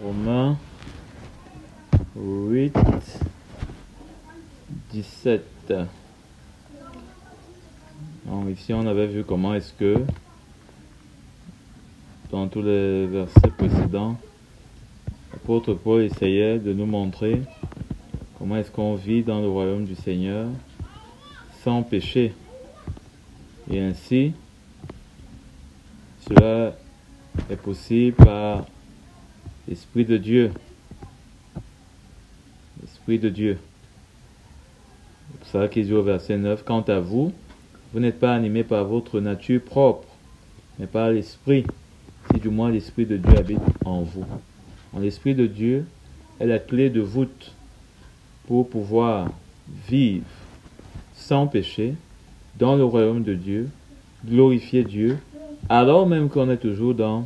Romains 8, 17. Donc ici on avait vu comment est-ce que dans tous les versets précédents, l'apôtre Paul essayait de nous montrer comment est-ce qu'on vit dans le royaume du Seigneur sans péché. Et ainsi, cela est possible par l'Esprit de Dieu. L'Esprit de Dieu. C'est pour ça qu'il dit au verset 9, « Quant à vous, vous n'êtes pas animés par votre nature propre, mais par l'Esprit, si du moins l'Esprit de Dieu habite en vous. » L'Esprit de Dieu est la clé de voûte pour pouvoir vivre sans péché dans le royaume de Dieu, glorifier Dieu, alors même qu'on est toujours dans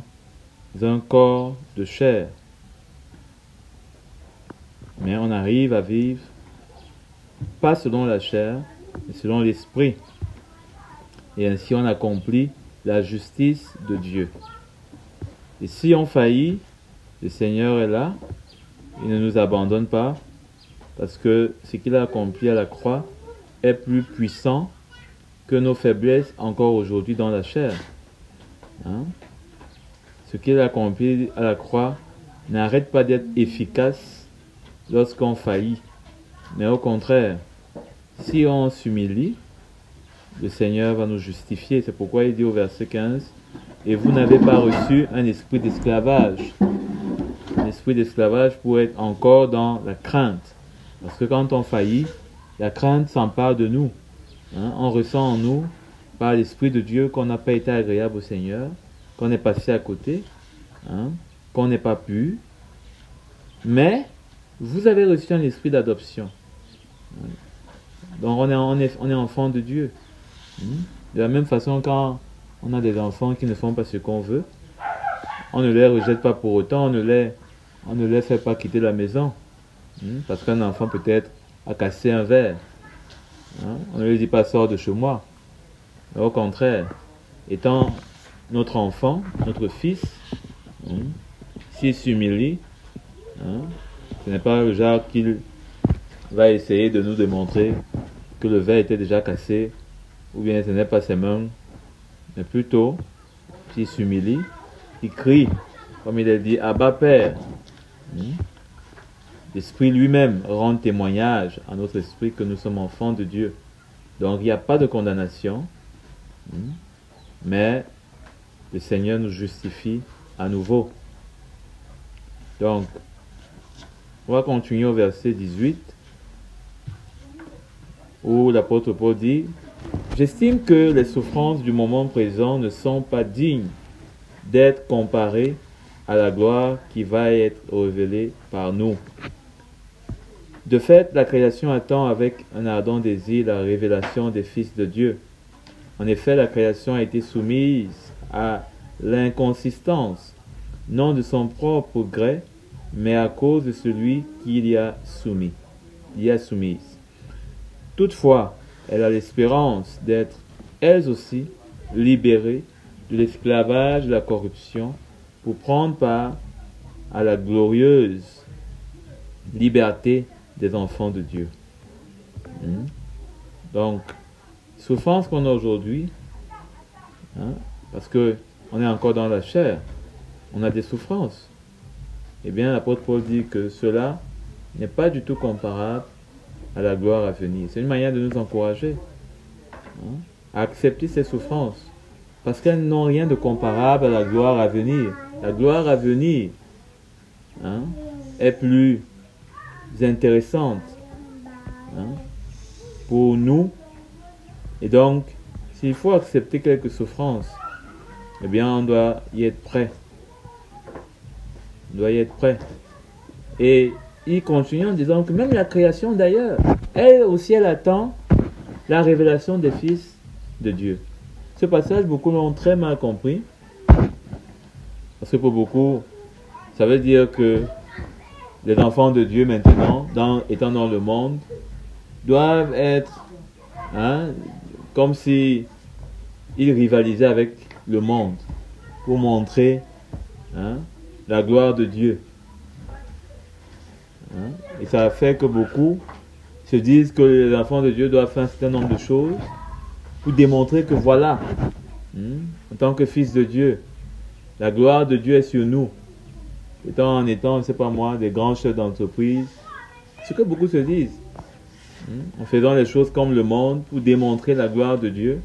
un corps de chair. Mais on arrive à vivre pas selon la chair, mais selon l'esprit. Et ainsi on accomplit la justice de Dieu. Et si on faillit, le Seigneur est là, il ne nous abandonne pas, parce que ce qu'il a accompli à la croix est plus puissant que nos faiblesses encore aujourd'hui dans la chair. Ce qu'il a accompli à la croix n'arrête pas d'être efficace lorsqu'on faillit. Mais au contraire, si on s'humilie, le Seigneur va nous justifier. C'est pourquoi il dit au verset 15, « Et vous n'avez pas reçu un esprit d'esclavage. » Un esprit d'esclavage pour être encore dans la crainte. Parce que quand on faillit, la crainte s'empare de nous. On ressent en nous, par l'Esprit de Dieu, qu'on n'a pas été agréable au Seigneur, qu'on est passé à côté, qu'on n'est pas pur. Mais, vous avez reçu un esprit d'adoption. Donc, on est enfant de Dieu. De la même façon, quand on a des enfants qui ne font pas ce qu'on veut, on ne les rejette pas pour autant, on ne les fait pas quitter la maison. Parce qu'un enfant peut-être a cassé un verre. On ne lui dit pas sors de chez moi. Mais au contraire, étant notre enfant, notre fils, s'il s'humilie, ce n'est pas le genre qu'il va essayer de nous démontrer que le verre était déjà cassé, ou bien ce n'est pas ses mains, mais plutôt, s'il s'humilie, il crie, comme il est dit, Abba Père. L'Esprit lui-même rend témoignage à notre esprit que nous sommes enfants de Dieu. Donc il n'y a pas de condamnation, mais le Seigneur nous justifie à nouveau. Donc, on va continuer au verset 18, où l'apôtre Paul dit, « J'estime que les souffrances du moment présent ne sont pas dignes d'être comparées à la gloire qui va être révélée par nous. » De fait, la création attend avec un ardent désir la révélation des fils de Dieu. En effet, la création a été soumise à l'inconsistance, non de son propre gré, mais à cause de celui qui l'y a soumise. Toutefois, elle a l'espérance d'être, elles aussi, libérées de l'esclavage de la corruption pour prendre part à la glorieuse liberté des enfants de Dieu. Donc, souffrance qu'on a aujourd'hui, parce que on est encore dans la chair, on a des souffrances. Eh bien, l'apôtre Paul dit que cela n'est pas du tout comparable à la gloire à venir. C'est une manière de nous encourager à accepter ces souffrances, parce qu'elles n'ont rien de comparable à la gloire à venir. La gloire à venir est plus intéressante pour nous, et donc s'il faut accepter quelques souffrances, eh bien on doit y être prêt. On doit y être prêt. Et il continue en disant que même la création d'ailleurs, elle aussi elle attend la révélation des fils de Dieu. Ce passage, beaucoup l'ont très mal compris, parce que pour beaucoup ça veut dire que les enfants de Dieu maintenant, étant dans le monde, doivent être comme si ils rivalisaient avec le monde pour montrer la gloire de Dieu. Hein? Et ça a fait que beaucoup se disent que les enfants de Dieu doivent faire un certain nombre de choses pour démontrer que voilà, en tant que fils de Dieu, la gloire de Dieu est sur nous. En étant, je ne sais pas moi, des grands chefs d'entreprise. Ce que beaucoup se disent. En faisant les choses comme le monde pour démontrer la gloire de Dieu.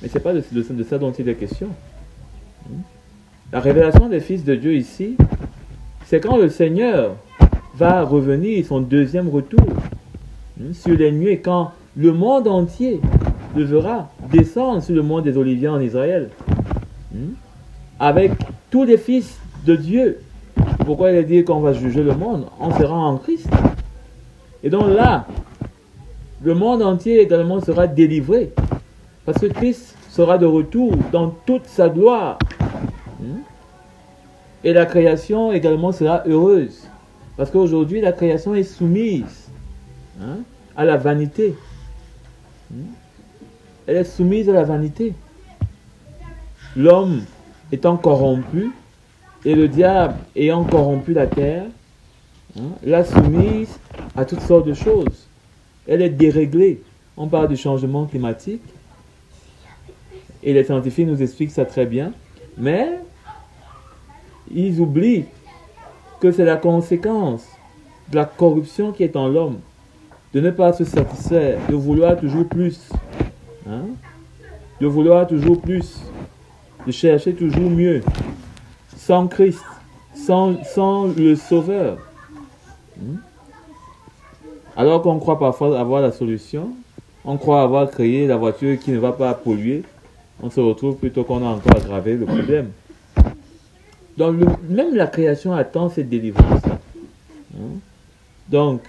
Mais ce n'est pas de ça dont il est question. La révélation des fils de Dieu ici, c'est quand le Seigneur va revenir, son deuxième retour, sur les nuées, quand le monde entier le verra descendre sur le mont des Oliviers en Israël, avec tous les fils de Dieu. Pourquoi il a dit qu'on va juger le monde? On sera en Christ. Et donc là, le monde entier également sera délivré, parce que Christ sera de retour dans toute sa gloire. Et la création également sera heureuse, parce qu'aujourd'hui la création est soumise à la vanité. Elle est soumise à la vanité. L'homme étant corrompu, et le diable ayant corrompu la terre, l'a soumise à toutes sortes de choses. Elle est déréglée. On parle du changement climatique, et les scientifiques nous expliquent ça très bien, mais ils oublient que c'est la conséquence de la corruption qui est en l'homme, de ne pas se satisfaire, de vouloir toujours plus, de vouloir toujours plus, de chercher toujours mieux, sans Christ, sans le Sauveur. Alors qu'on croit parfois avoir la solution, on croit avoir créé la voiture qui ne va pas polluer, on se retrouve plutôt qu'on a encore aggravé le problème. Donc, même la création attend cette délivrance-là. Donc,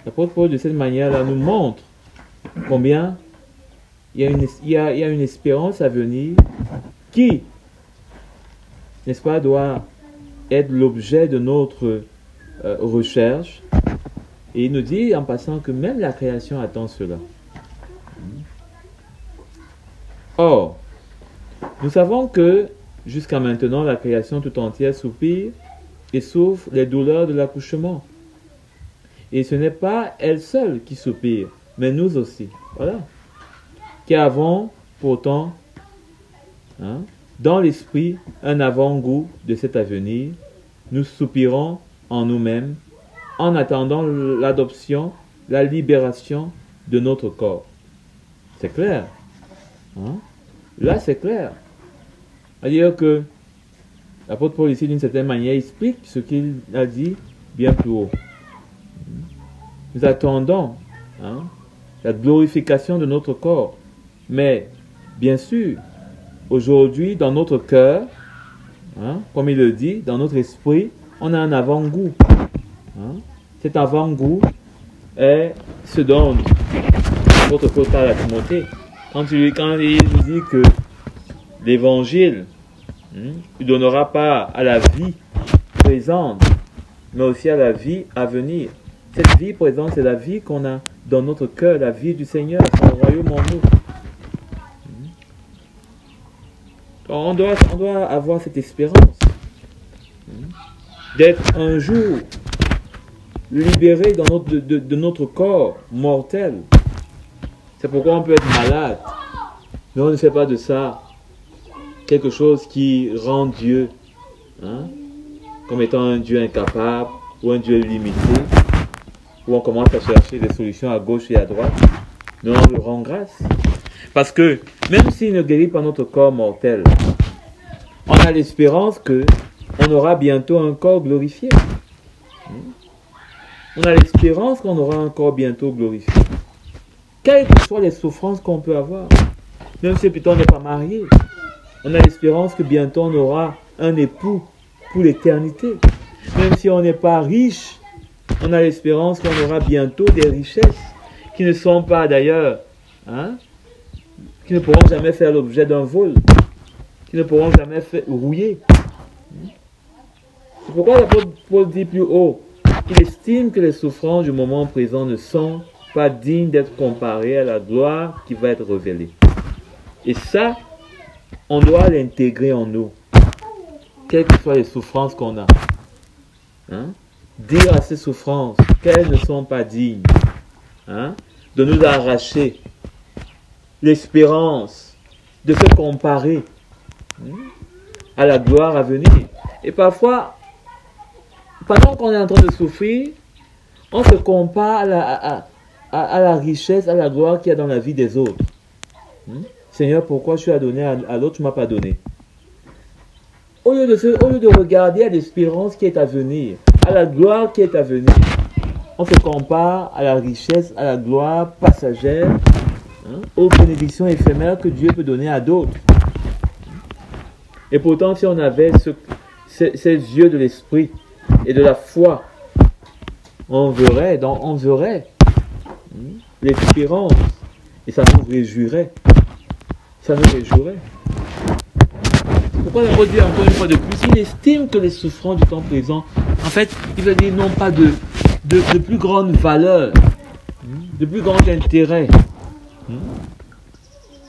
l'apôtre Paul, de cette manière-là, nous montre combien il y a une espérance à venir qui, n'est-ce pas, doit être l'objet de notre recherche. Et il nous dit en passant que même la création attend cela. Or, nous savons que jusqu'à maintenant, la création tout entière soupire et souffre les douleurs de l'accouchement. Et ce n'est pas elle seule qui soupire, mais nous aussi. Voilà. Qui avons pourtant, dans l'esprit, un avant-goût de cet avenir. Nous soupirons en nous-mêmes, en attendant l'adoption, la libération de notre corps. C'est clair. Là, c'est clair. C'est-à-dire que l'apôtre Paul ici, d'une certaine manière, explique ce qu'il a dit bien plus haut. Nous attendons la glorification de notre corps. Mais, bien sûr, aujourd'hui, dans notre cœur, comme il le dit, dans notre esprit, on a un avant-goût. Cet avant-goût est ce dont l'apôtre Paul parle à Timothée. Quand il nous dit que l'évangile ne donnera pas à la vie présente, mais aussi à la vie à venir. Cette vie présente, c'est la vie qu'on a dans notre cœur, la vie du Seigneur, son royaume en nous. On doit avoir cette espérance d'être un jour libéré de notre corps mortel. C'est pourquoi on peut être malade, mais on ne fait pas de ça quelque chose qui rend Dieu comme étant un Dieu incapable ou un Dieu limité, où on commence à chercher des solutions à gauche et à droite. Mais on le rend grâce. Parce que même s'il ne guérit pas notre corps mortel, on a l'espérance qu'on aura bientôt un corps glorifié. On a l'espérance qu'on aura un corps bientôt glorifié. Quelles que soient les souffrances qu'on peut avoir, même si plutôt on n'est pas marié, on a l'espérance que bientôt on aura un époux pour l'éternité. Même si on n'est pas riche, on a l'espérance qu'on aura bientôt des richesses qui ne sont pas d'ailleurs, qui ne pourront jamais faire l'objet d'un vol, qui ne pourront jamais rouiller. C'est pourquoi l'apôtre Paul dit plus haut qu'il estime que les souffrances du moment présent ne sont pas dignes d'être comparées à la gloire qui va être révélée. Et ça, on doit l'intégrer en nous, quelles que soient les souffrances qu'on a. dire à ces souffrances qu'elles ne sont pas dignes, hein, de nous arracher l'espérance de se comparer à la gloire à venir. Et parfois, pendant qu'on est en train de souffrir, on se compare à la richesse, à la gloire qu'il y a dans la vie des autres. Seigneur, pourquoi tu as donné à l'autre, tu ne m'as pas donné? Au lieu de regarder à l'espérance qui est à venir, à la gloire qui est à venir, on se compare à la richesse, à la gloire passagère, aux bénédictions éphémères que Dieu peut donner à d'autres. Et pourtant, si on avait ces yeux de l'esprit et de la foi, on verrait l'espérance et ça nous réjouirait. Ça nous réjouirait. Pourquoi l'apôtre dit encore une fois de plus, il estime que les souffrances du temps présent, en fait, il veut dire non pas de plus grande valeur, de plus grand intérêt.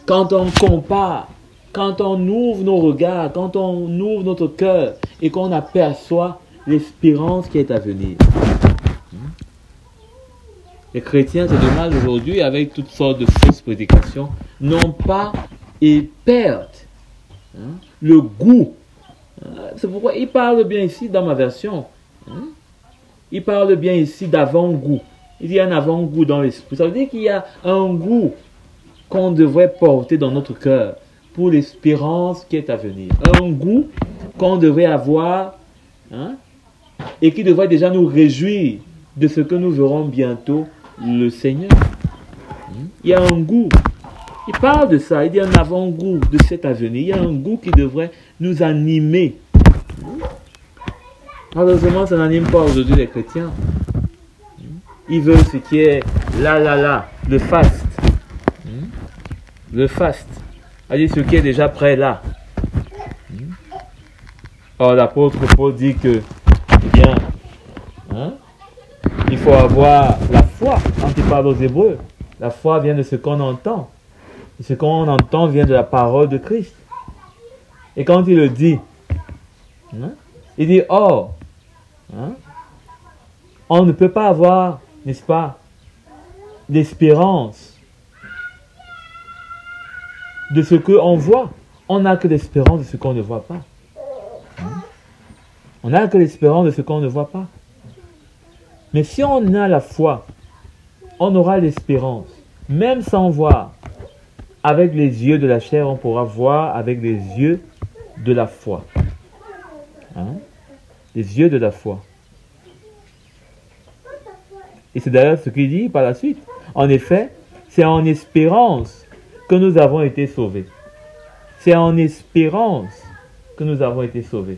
Quand on compare, quand on ouvre nos regards, quand on ouvre notre cœur et qu'on aperçoit l'espérance qui est à venir. Les chrétiens, c'est dommage aujourd'hui, avec toutes sortes de fausses prédications, n'ont pas et perdent le goût. C'est pourquoi il parle bien ici dans ma version. Il parle bien ici d'avant-goût. Il y a un avant-goût dans l'esprit. Ça veut dire qu'il y a un goût qu'on devrait porter dans notre cœur pour l'espérance qui est à venir. Un goût qu'on devrait avoir et qui devrait déjà nous réjouir de ce que nous verrons bientôt le Seigneur. Il y a un goût. Il parle de ça. Il y a un avant-goût de cet avenir. Il y a un goût qui devrait nous animer. Malheureusement, ça n'anime pas aujourd'hui les chrétiens. Ils veulent ce qui est là, le faste. Le faste. C'est-à-dire ce qui est déjà prêt là. Or, l'apôtre Paul dit que, eh bien, il faut avoir la foi quand il parle aux Hébreux. La foi vient de ce qu'on entend. Et ce qu'on entend vient de la parole de Christ. Et quand il le dit, il dit, on ne peut pas avoir, n'est-ce pas, l'espérance de ce qu'on voit. On n'a que l'espérance de ce qu'on ne voit pas. On n'a que l'espérance de ce qu'on ne voit pas. Mais si on a la foi, on aura l'espérance. Même sans voir, avec les yeux de la chair, on pourra voir avec les yeux de la foi. Les yeux de la foi. Et c'est d'ailleurs ce qu'il dit par la suite. En effet, c'est en espérance que nous avons été sauvés. C'est en espérance que nous avons été sauvés.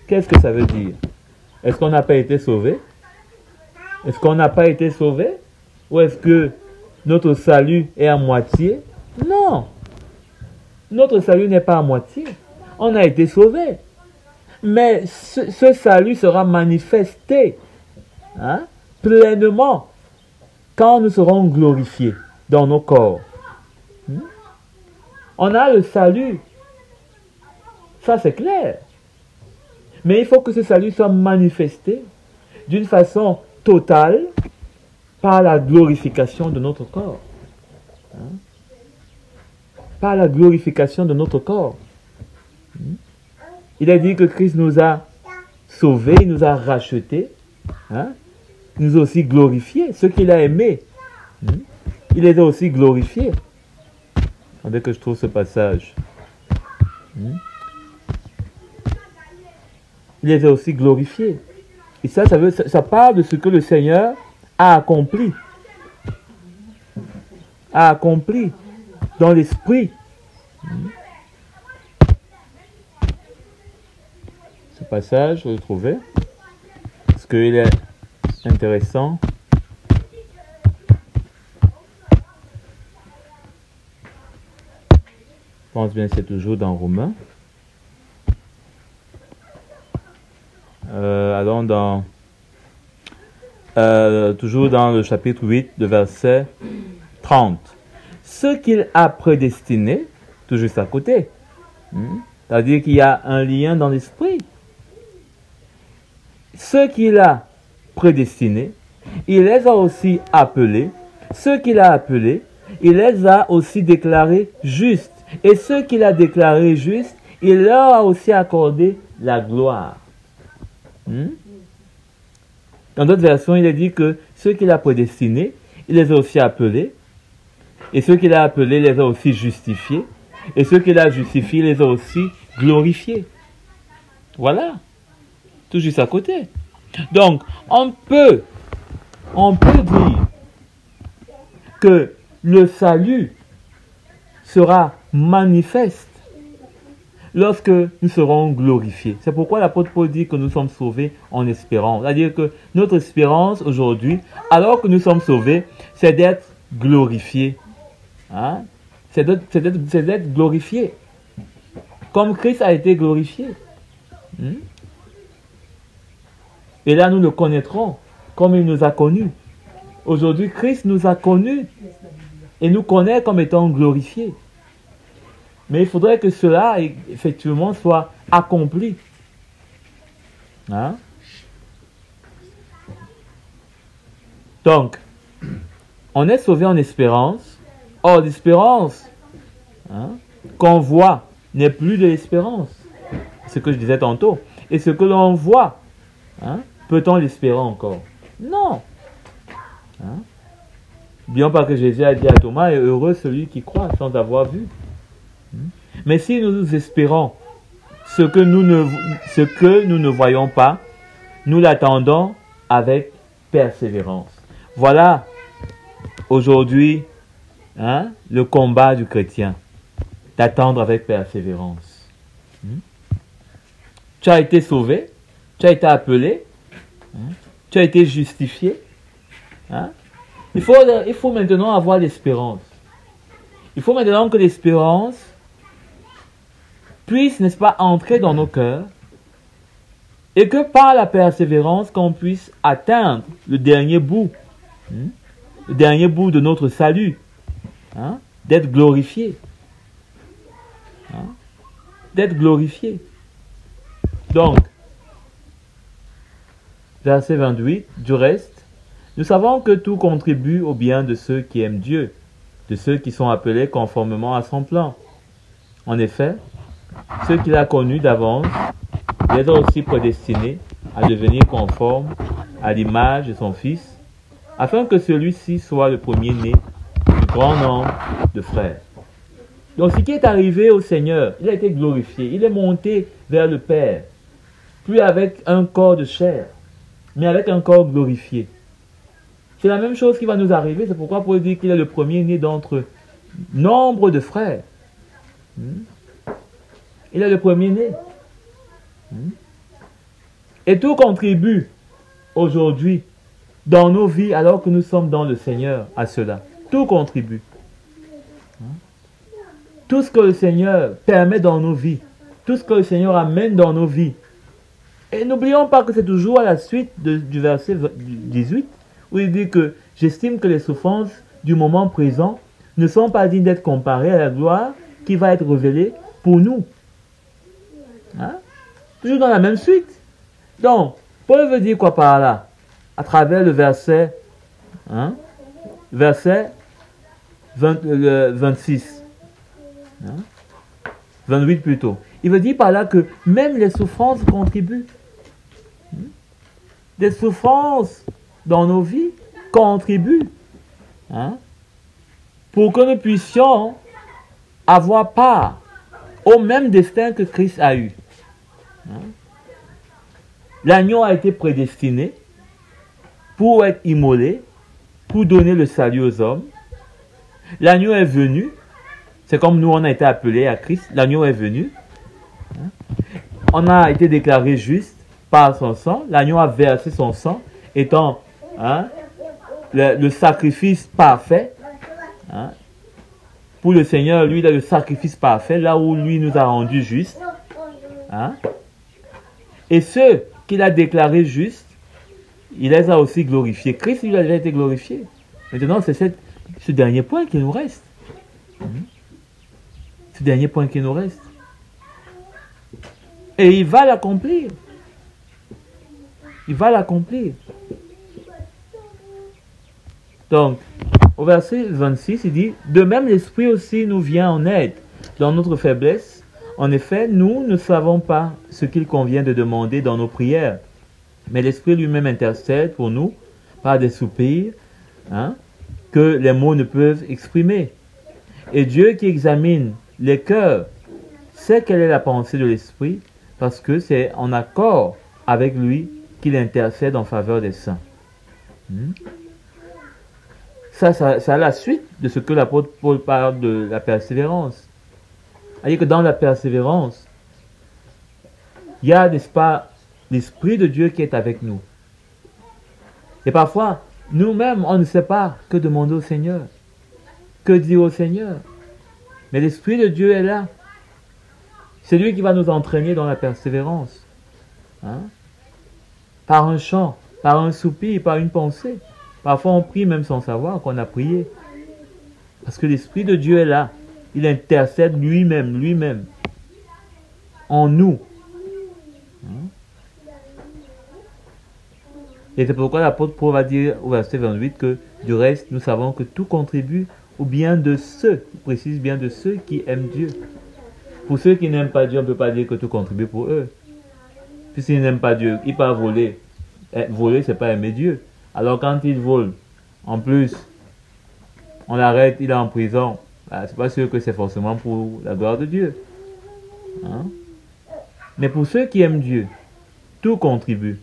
Qu'est-ce que ça veut dire? Est-ce qu'on n'a pas été sauvés? Est-ce qu'on n'a pas été sauvés? Ou est-ce que notre salut est à moitié? Non. Notre salut n'est pas à moitié. On a été sauvés. Mais ce salut sera manifesté pleinement quand nous serons glorifiés dans nos corps. On a le salut. Ça, c'est clair. Mais il faut que ce salut soit manifesté d'une façon totale par la glorification de notre corps. Par la glorification de notre corps. Il a dit que Christ nous a sauvés, il nous a rachetés, il nous a aussi glorifiés. Ceux qu'il a aimés, il les a aussi glorifiés. Attendez que je trouve ce passage. Il les a aussi glorifiés. Et ça parle de ce que le Seigneur a accompli. A accompli dans l'esprit. Ce passage, vous le trouvez? Parce qu'il est intéressant. Je pense bien que c'est toujours dans Romains. Allons toujours dans le chapitre 8, de verset 30. Ce qu'il a prédestiné, tout juste à côté. C'est-à-dire qu'il y a un lien dans l'esprit. Ce qu'il a prédestinés, il les a aussi appelés. Ceux qu'il a appelés, il les a aussi déclarés justes. Et ceux qu'il a déclarés justes, il leur a aussi accordé la gloire. Dans d'autres versions, il est dit que ceux qu'il a prédestinés, il les a aussi appelés. Et ceux qu'il a appelés, il les a aussi justifiés. Et ceux qu'il a justifiés, il les a aussi glorifiés. Voilà. Tout juste à côté. Donc, on peut dire que le salut sera manifeste lorsque nous serons glorifiés. C'est pourquoi l'apôtre Paul dit que nous sommes sauvés en espérant. C'est-à-dire que notre espérance aujourd'hui, alors que nous sommes sauvés, c'est d'être glorifiés. Hein? C'est d'être glorifié. Comme Christ a été glorifié. Et là, nous le connaîtrons comme il nous a connus. Aujourd'hui, Christ nous a connus et nous connaît comme étant glorifiés. Mais il faudrait que cela, effectivement, soit accompli. Hein? Donc, on est sauvé en espérance. Or, l'espérance qu'on voit n'est plus de l'espérance. C'est ce que je disais tantôt. Et ce que l'on voit, peut-on l'espérer encore? Non. Bien pas que Jésus a dit à Thomas, est heureux celui qui croit sans avoir vu. Mais si nous espérons ce que nous ne voyons pas, nous l'attendons avec persévérance. Voilà aujourd'hui le combat du chrétien, d'attendre avec persévérance. Tu as été sauvé, tu as été appelé, tu as été justifié. Il faut maintenant avoir l'espérance. Il faut maintenant que l'espérance puisse, n'est-ce pas, entrer dans nos cœurs et que par la persévérance, qu'on puisse atteindre le dernier bout de notre salut, d'être glorifié. D'être glorifié. Donc, verset 28, du reste, nous savons que tout contribue au bien de ceux qui aiment Dieu, de ceux qui sont appelés conformément à son plan. En effet, ceux qu'il a connus d'avance, il les a aussi prédestinés à devenir conformes à l'image de son Fils, afin que celui-ci soit le premier-né du grand nombre de frères. Donc, ce qui est arrivé au Seigneur, il a été glorifié, il est monté vers le Père, plus avec un corps de chair, mais avec un corps glorifié. C'est la même chose qui va nous arriver, c'est pourquoi Paul dit qu'il est le premier-né d'entre nombre de frères. Il est le premier-né. Et tout contribue aujourd'hui dans nos vies alors que nous sommes dans le Seigneur à cela. Tout contribue. Tout ce que le Seigneur permet dans nos vies, tout ce que le Seigneur amène dans nos vies. Et n'oublions pas que c'est toujours à la suite du verset 18 où il dit que j'estime que les souffrances du moment présent ne sont pas dignes d'être comparées à la gloire qui va être révélée pour nous. Toujours dans la même suite. Donc, Paul veut dire quoi par là? À travers le verset, verset 26. 28 plutôt. Il veut dire par là que même les souffrances contribuent. Des souffrances dans nos vies contribuent pour que nous puissions avoir part au même destin que Christ a eu. L'agneau a été prédestiné pour être immolé, pour donner le salut aux hommes. L'agneau est venu. C'est comme nous, on a été appelés à Christ. L'agneau est venu. On a été déclaré juste par son sang. L'agneau a versé son sang, étant le sacrifice parfait. Pour le Seigneur, lui, il a le sacrifice parfait, là où lui nous a rendus justes. Et ceux qu'il a déclarés justes, il les a aussi glorifiés. Christ, lui, a déjà été glorifié. Maintenant, c'est ce dernier point qui nous reste. Ce dernier point qui nous reste. Et il va l'accomplir. Il va l'accomplir. Donc, au verset 26, il dit, « De même, l'Esprit aussi nous vient en aide dans notre faiblesse. En effet, nous ne savons pas ce qu'il convient de demander dans nos prières, mais l'Esprit lui-même intercède pour nous par des soupirs que les mots ne peuvent exprimer. Et Dieu qui examine les cœurs sait quelle est la pensée de l'Esprit, parce que c'est en accord avec lui qu'il intercède en faveur des saints. » Ça, c'est la suite de ce que l'apôtre Paul parle de la persévérance. C'est-à-dire que dans la persévérance, il y a, n'est-ce pas, l'Esprit de Dieu qui est avec nous. Et parfois, nous-mêmes, on ne sait pas que demander au Seigneur, que dire au Seigneur. Mais l'Esprit de Dieu est là. C'est lui qui va nous entraîner dans la persévérance. Par un chant, par un soupir, par une pensée. Parfois, on prie même sans savoir qu'on a prié. Parce que l'Esprit de Dieu est là. Il intercède lui-même, en nous. Et c'est pourquoi l'apôtre Paul va dire au verset 28 que du reste, nous savons que tout contribue au bien de ceux, il précise bien de ceux qui aiment Dieu. Pour ceux qui n'aiment pas Dieu, on ne peut pas dire que tout contribue pour eux. Puisqu'ils n'aiment pas Dieu, ils peuvent voler. Voler, c'est pas aimer Dieu. Alors quand ils volent, en plus, on l'arrête, il est en prison. C'est pas sûr que c'est forcément pour la gloire de Dieu. Mais pour ceux qui aiment Dieu, tout contribue.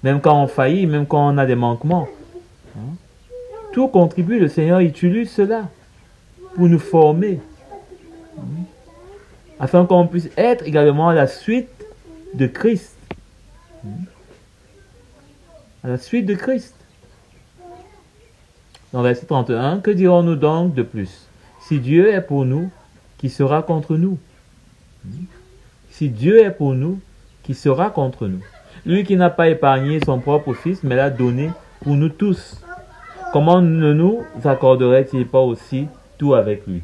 Même quand on faillit, même quand on a des manquements. Tout contribue, le Seigneur utilise cela pour nous former. Afin qu'on puisse être également à la suite de Christ. À la suite de Christ. Dans verset 31, que dirons-nous donc de plus? Si Dieu est pour nous, qui sera contre nous? Si Dieu est pour nous, qui sera contre nous? Lui qui n'a pas épargné son propre Fils, mais l'a donné pour nous tous. Comment ne nous accorderait-il pas aussi tout avec lui?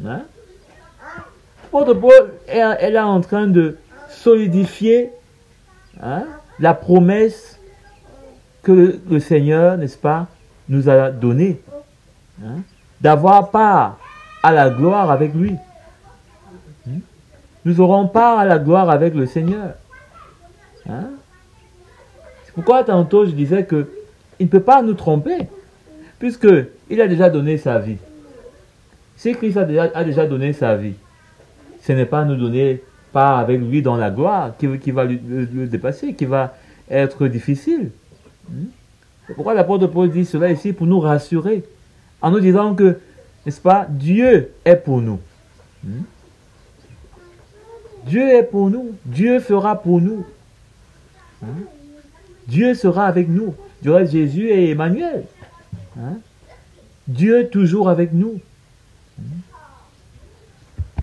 L'apôtre Paul est là en train de solidifier la promesse que le Seigneur, n'est-ce pas, nous a donnée. D'avoir part à la gloire avec lui. Nous aurons part à la gloire avec le Seigneur. C'est pourquoi tantôt je disais que il ne peut pas nous tromper, puisque il a déjà donné sa vie. Si Christ a déjà donné sa vie, ce n'est pas nous donner part avec lui dans la gloire qui va le dépasser, qui va être difficile. C'est pourquoi l'apôtre Paul dit cela ici pour nous rassurer, en nous disant que, n'est-ce pas, Dieu est pour nous. Dieu est pour nous. Dieu fera pour nous. Dieu sera avec nous. Du reste, Jésus est Emmanuel. Dieu toujours avec nous.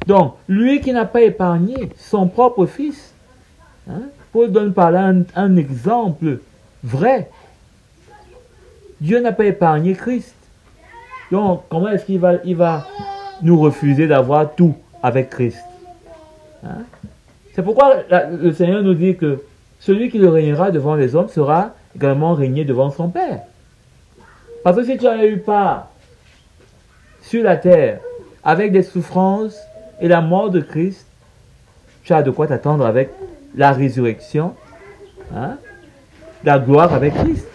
Donc, lui qui n'a pas épargné son propre Fils, Paul donne par là un exemple vrai. Dieu n'a pas épargné Christ. Donc, comment est-ce qu'il va nous refuser d'avoir tout avec Christ? C'est pourquoi le Seigneur nous dit que celui qui le régnera devant les hommes sera également régné devant son Père. Parce que si tu as eu part sur la terre avec des souffrances et la mort de Christ, tu as de quoi t'attendre avec la résurrection, la gloire avec Christ.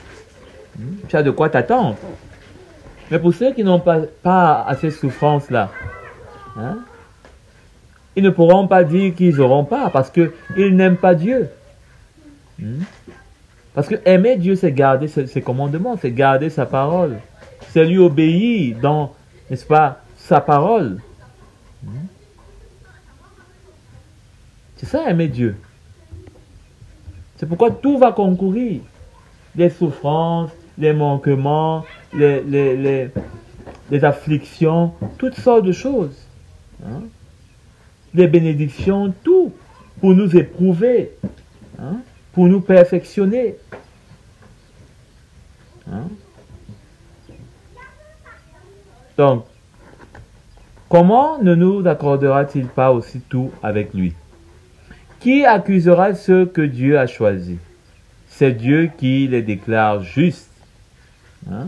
Tu as de quoi t'attendre. Mais pour ceux qui n'ont pas part à ces souffrances-là, ils ne pourront pas dire qu'ils n'auront pas parce qu'ils n'aiment pas Dieu. Parce que aimer Dieu, c'est garder ses commandements, c'est garder sa parole. C'est lui obéir dans, n'est-ce pas, sa parole. C'est ça aimer Dieu. C'est pourquoi tout va concourir. Les souffrances, les manquements, les afflictions, toutes sortes de choses. Les bénédictions, tout, pour nous éprouver, pour nous perfectionner. Donc, comment ne nous accordera-t-il pas aussi tout avec lui? Qui accusera ceux que Dieu a choisis? C'est Dieu qui les déclare justes. Hein?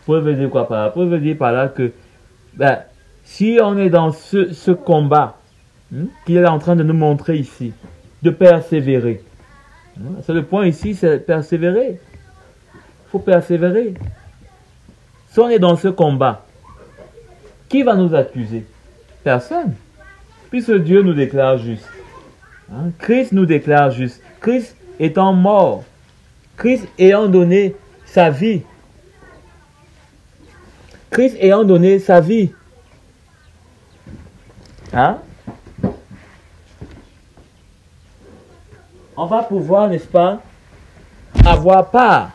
Preuve veut dire quoi par là? Preuve veut dire par là que ben, si on est dans ce combat qu'il est en train de nous montrer ici, de persévérer. C'est le point ici, c'est persévérer. Il faut persévérer. Si on est dans ce combat, qui va nous accuser? Personne. Puisque Dieu nous déclare juste. Christ nous déclare juste. Christ étant mort. Christ ayant donné sa vie. Christ ayant donné sa vie. On va pouvoir, n'est-ce pas, avoir part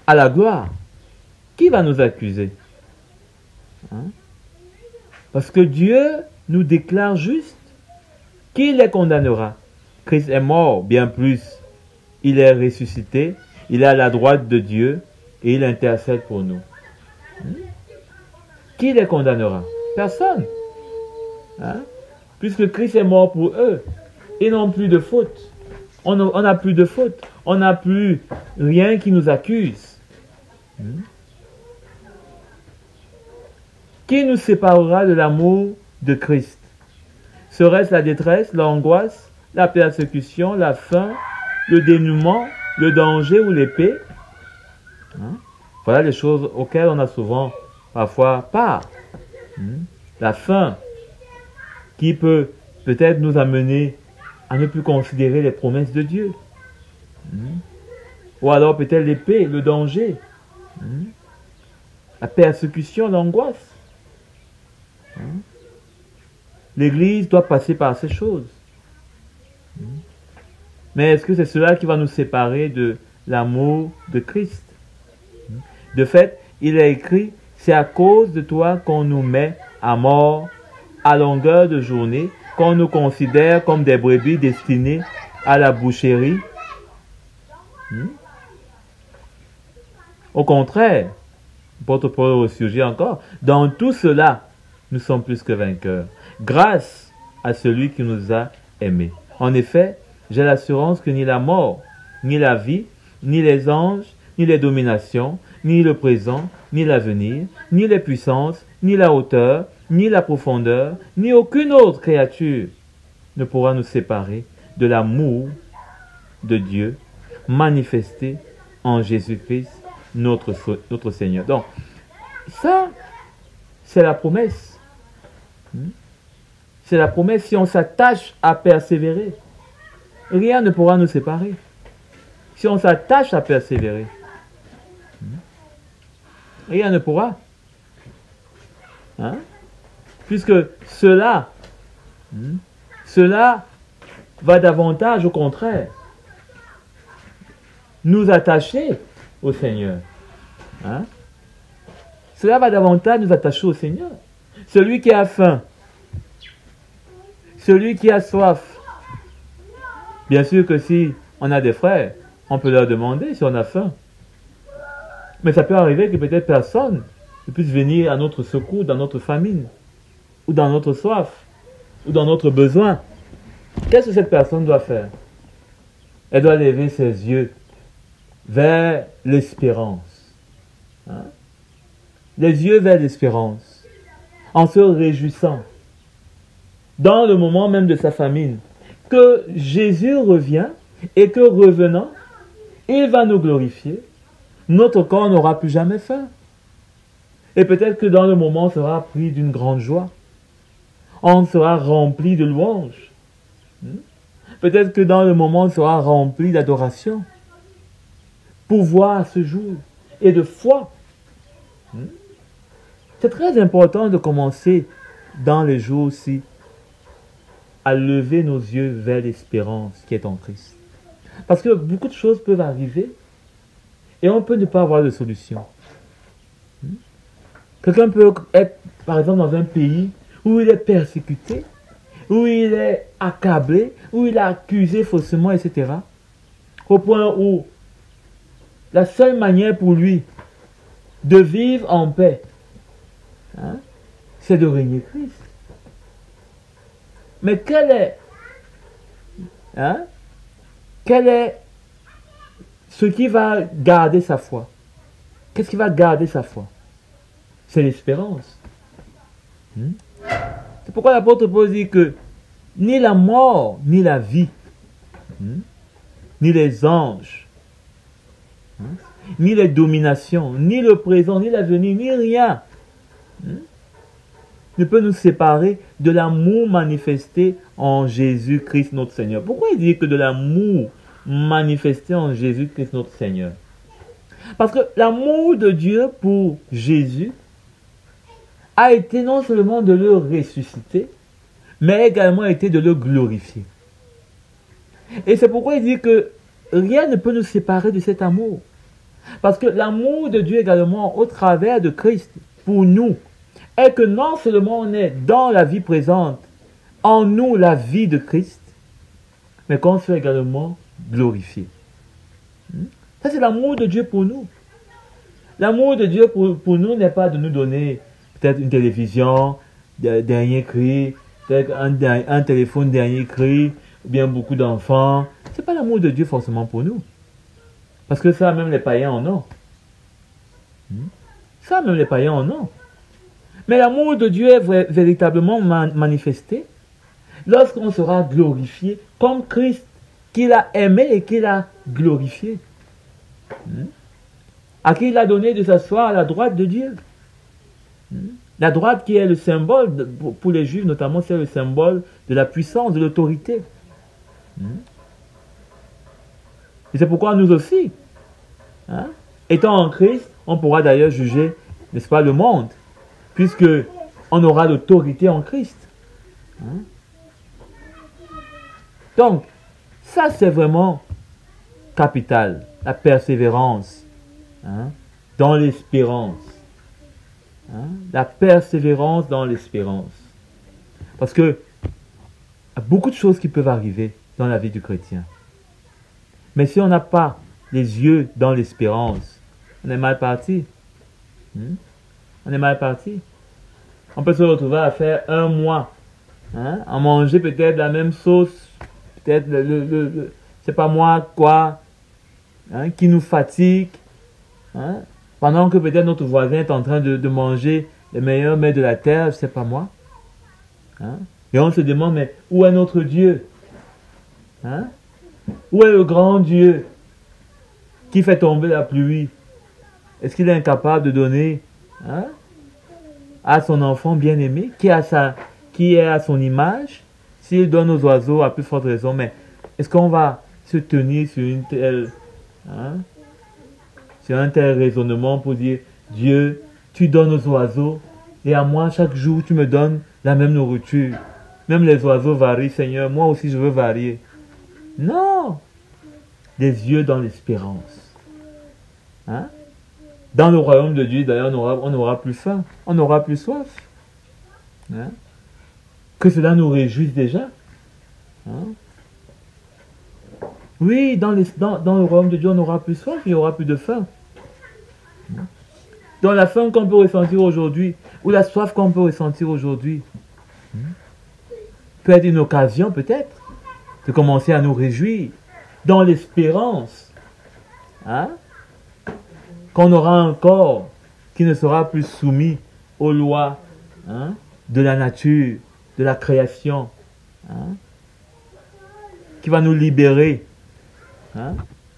à la gloire. Qui va nous accuser? Parce que Dieu nous déclare juste. Qui les condamnera? Christ est mort, bien plus. Il est ressuscité, il est à la droite de Dieu et il intercède pour nous. Qui les condamnera? Personne. Puisque Christ est mort pour eux. Ils n'ont plus de faute. On n'a plus de faute. On n'a plus rien qui nous accuse. Qui nous séparera de l'amour de Christ? Serait-ce la détresse, l'angoisse, la persécution, la faim, le dénouement, le danger ou l'épée? Voilà les choses auxquelles on a souvent, parfois, part. La faim qui peut peut-être nous amener à ne plus considérer les promesses de Dieu. Ou alors peut-être l'épée, le danger, la persécution, l'angoisse. L'Église doit passer par ces choses. Mais est-ce que c'est cela qui va nous séparer de l'amour de Christ? De fait, il est écrit, c'est à cause de toi qu'on nous met à mort à longueur de journée, qu'on nous considère comme des brebis destinées à la boucherie. Au contraire, l'apôtre Paul ressurgit encore, dans tout cela, nous sommes plus que vainqueurs, grâce à celui qui nous a aimés. En effet, j'ai l'assurance que ni la mort, ni la vie, ni les anges, ni les dominations, ni le présent, ni l'avenir, ni les puissances, ni la hauteur, ni la profondeur, ni aucune autre créature ne pourra nous séparer de l'amour de Dieu manifesté en Jésus-Christ, notre Seigneur. Donc, ça, c'est la promesse. C'est la promesse. Si on s'attache à persévérer, rien ne pourra nous séparer. Si on s'attache à persévérer, rien ne pourra. Puisque cela va davantage, au contraire, nous attacher au Seigneur. Cela va davantage nous attacher au Seigneur. Celui qui a faim, celui qui a soif. Bien sûr que si on a des frères, on peut leur demander si on a faim. Mais ça peut arriver que peut-être personne ne puisse venir à notre secours dans notre famine, ou dans notre soif, ou dans notre besoin. Qu'est-ce que cette personne doit faire? Elle doit lever ses yeux vers l'espérance. Les yeux vers l'espérance, en se réjouissant, dans le moment même de sa famine, que Jésus revient et que revenant, il va nous glorifier. Notre corps n'aura plus jamais faim. Et peut-être que dans le moment, on sera pris d'une grande joie. On sera rempli de louanges. Peut-être que dans le moment, on sera rempli d'adoration. Pour voir ce jour et de foi. C'est très important de commencer dans les jours-ci à lever nos yeux vers l'espérance qui est en Christ. Parce que beaucoup de choses peuvent arriver et on peut ne pas avoir de solution. Quelqu'un peut être, par exemple, dans un pays où il est persécuté, où il est accablé, où il est accusé faussement, etc. Au point où la seule manière pour lui de vivre en paix, c'est de régner Christ. Mais quelle est ce qui va garder sa foi. Qu'est-ce qui va garder sa foi? C'est l'espérance. C'est pourquoi l'apôtre Paul dit que ni la mort, ni la vie, ni les anges, ni les dominations, ni le présent, ni l'avenir, ni rien ne peut nous séparer de l'amour manifesté en Jésus-Christ notre Seigneur. Pourquoi il dit que de l'amour manifesté en Jésus-Christ notre Seigneur? Parce que l'amour de Dieu pour Jésus a été non seulement de le ressusciter, mais également été de le glorifier. Et c'est pourquoi il dit que rien ne peut nous séparer de cet amour. Parce que l'amour de Dieu également, au travers de Christ, pour nous, est que non seulement on est dans la vie présente, en nous la vie de Christ, mais qu'on soit également glorifié. Ça, c'est l'amour de Dieu pour nous. L'amour de Dieu pour nous n'est pas de nous donner peut-être une télévision, dernier cri, peut-être un téléphone dernier cri, ou bien beaucoup d'enfants. Ce n'est pas l'amour de Dieu forcément pour nous. Parce que ça, même les païens en ont. Ça, même les païens en ont. Mais l'amour de Dieu est véritablement manifesté lorsqu'on sera glorifié comme Christ, qu'il a aimé et qu'il a glorifié. À qui il a donné de s'asseoir à la droite de Dieu. La droite qui est le symbole, pour les Juifs notamment, c'est le symbole de la puissance, de l'autorité. Et c'est pourquoi nous aussi, étant en Christ, on pourra d'ailleurs juger, n'est-ce pas, le monde, puisque on aura l'autorité en Christ. Donc, ça c'est vraiment capital, la persévérance dans l'espérance. La persévérance dans l'espérance. Parce que il y a beaucoup de choses qui peuvent arriver dans la vie du chrétien. Mais si on n'a pas les yeux dans l'espérance, on est mal parti. On est mal parti. On peut se retrouver à faire un mois, à manger peut-être la même sauce, peut-être c'est pas moi quoi, qui nous fatigue, pendant que peut-être notre voisin est en train de manger les meilleurs mets de la terre, c'est pas moi. Et on se demande, mais où est notre Dieu? Où est le grand Dieu qui fait tomber la pluie? Est-ce qu'il est incapable de donner à son enfant bien-aimé, qui est à son image? S'il donne aux oiseaux, à plus forte raison, mais est-ce qu'on va se tenir sur une telle... sur un tel raisonnement pour dire, Dieu, tu donnes aux oiseaux, et à moi, chaque jour, tu me donnes la même nourriture. Même les oiseaux varient, Seigneur, moi aussi je veux varier. Non! Des yeux dans l'espérance. Dans le royaume de Dieu, d'ailleurs, on n'aura plus faim, on n'aura plus soif. Que cela nous réjouisse déjà. Oui, dans le royaume de Dieu, on n'aura plus soif, il n'y aura plus de faim. Dans la faim qu'on peut ressentir aujourd'hui, ou la soif qu'on peut ressentir aujourd'hui, peut être une occasion, peut-être, de commencer à nous réjouir, dans l'espérance, qu'on aura un corps qui ne sera plus soumis aux lois de la nature, de la création, qui va nous libérer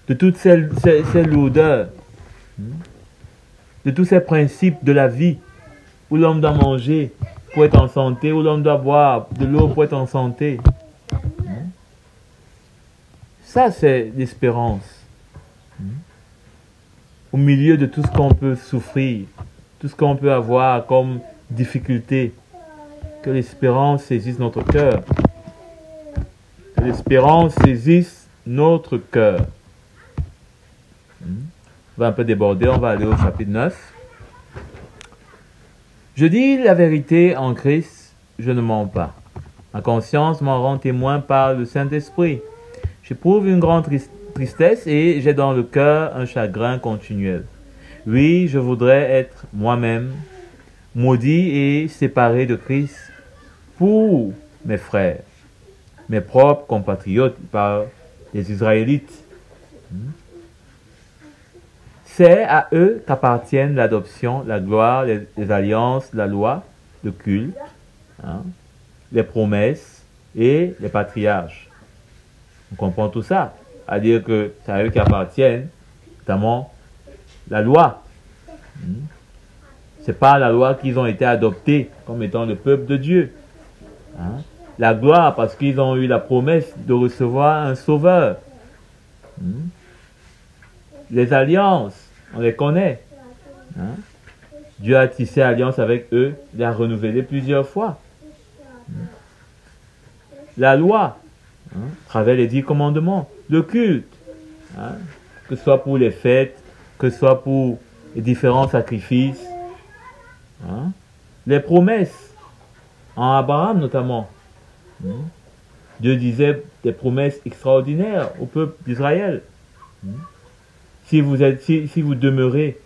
de toutes ces lourdeurs, de tous ces principes de la vie, où l'homme doit manger pour être en santé, où l'homme doit boire de l'eau pour être en santé. Ça, c'est l'espérance. Au milieu de tout ce qu'on peut souffrir, tout ce qu'on peut avoir comme difficulté, que l'espérance saisisse notre cœur. Que l'espérance saisisse notre cœur. On va un peu déborder, on va aller au chapitre 9. Je dis la vérité en Christ, je ne mens pas. Ma conscience m'en rend témoin par le Saint-Esprit. J'éprouve une grande tristesse et j'ai dans le cœur un chagrin continuel. Oui, je voudrais être moi-même maudit et séparé de Christ pour mes frères, mes propres compatriotes, par les Israélites. C'est à eux qu'appartiennent l'adoption, la gloire, les alliances, la loi, le culte, hein, les promesses et les patriarches. On comprend tout ça. À dire que c'est à eux qu'appartiennent, notamment la loi. C'est pas la loi qu'ils ont été adoptés comme étant le peuple de Dieu. Hein? La gloire parce qu'ils ont eu la promesse de recevoir un sauveur. Les alliances, on les connaît. Hein? Dieu a tissé alliance avec eux, il a renouvelé plusieurs fois. La loi, à travers les 10 commandements, le culte, que ce soit pour les fêtes, que ce soit pour les différents sacrifices, les promesses, en Abraham notamment. Dieu disait des promesses extraordinaires au peuple d'Israël. Si vous demeurez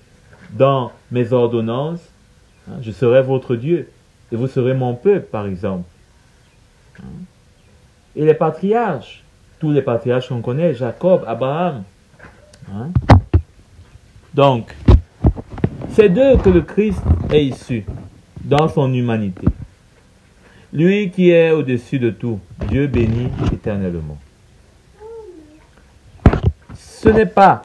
dans mes ordonnances, je serai votre Dieu et vous serez mon peuple, par exemple. Et les patriarches, tous les patriarches qu'on connaît, Jacob, Abraham. Donc, c'est d'eux que le Christ est issu dans son humanité. Lui qui est au-dessus de tout, Dieu béni éternellement. Ce n'est pas